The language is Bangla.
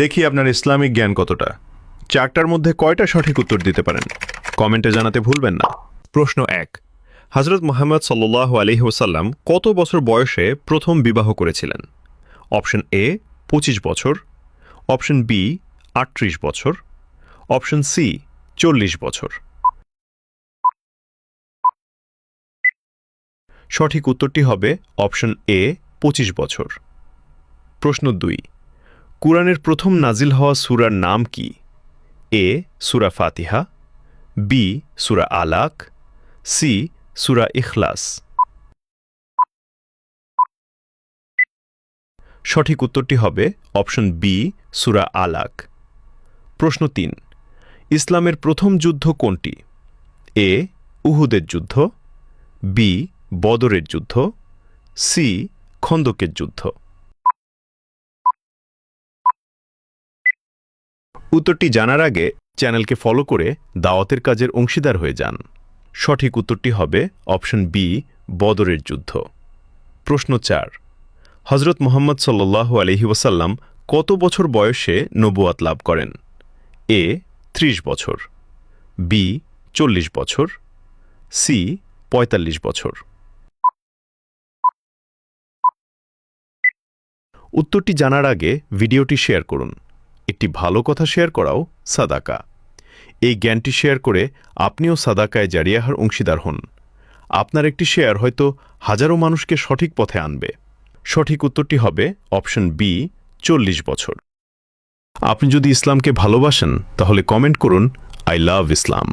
দেখি আপনার ইসলামিক জ্ঞান কতটা। চারটার মধ্যে কয়টা সঠিক উত্তর দিতে পারেন কমেন্টে জানাতে ভুলবেন না। প্রশ্ন ১। হযরত মুহাম্মদ সাল্লাল্লাহু আলাইহি ওয়াসাল্লাম কত বছর বয়সে প্রথম বিবাহ করেছিলেন? অপশন এ ২৫ বছর, অপশন বি ৩৮ বছর, অপশন সি ৪০ বছর। সঠিক উত্তরটি হবে অপশন এ ২৫ বছর। প্রশ্ন ২। কুরআনের প্রথম নাজিল হওয়া সূরার নাম কি? এ সূরা ফাতিহা, বি সূরা আলাক, সি সূরা ইখলাস। সঠিক উত্তরটি হবে অপশন বি সূরা আলাক। প্রশ্ন ৩। ইসলামের প্রথম যুদ্ধ কোনটি? এ উহুদের যুদ্ধ, বি বদরের যুদ্ধ, সি খন্দকের যুদ্ধ। উত্তরটি জানার আগে চ্যানেলকে ফলো করে দাওয়াতের কাজের অংশীদার হয়ে যান। সঠিক উত্তরটি হবে অপশন বি বদরের যুদ্ধ। প্রশ্ন ৪। হযরত মুহাম্মদ সাল্লাল্লাহু আলাইহি ওয়াসাল্লাম কত বছর বয়সে নবুয়াত লাভ করেন? এ ৩০ বছর, বি ৪০ বছর, সি ৪৫ বছর। উত্তরটি জানার আগে ভিডিওটি শেয়ার করুন। একটি ভালো কথা শেয়ার করাও সাদাকা। এই জ্ঞানটি শেয়ার করে আপনিও সাদাকায়ে জারিয়াহার অংশীদার হন। আপনার একটি শেয়ার হয়তো হাজারো মানুষকে সঠিক পথে আনবে। সঠিক উত্তরটি হবে অপশন বি ৪০ বছর। আপনি যদি ইসলামকে ভালোবাসেন তাহলে কমেন্ট করুন আই লাভ ইসলাম।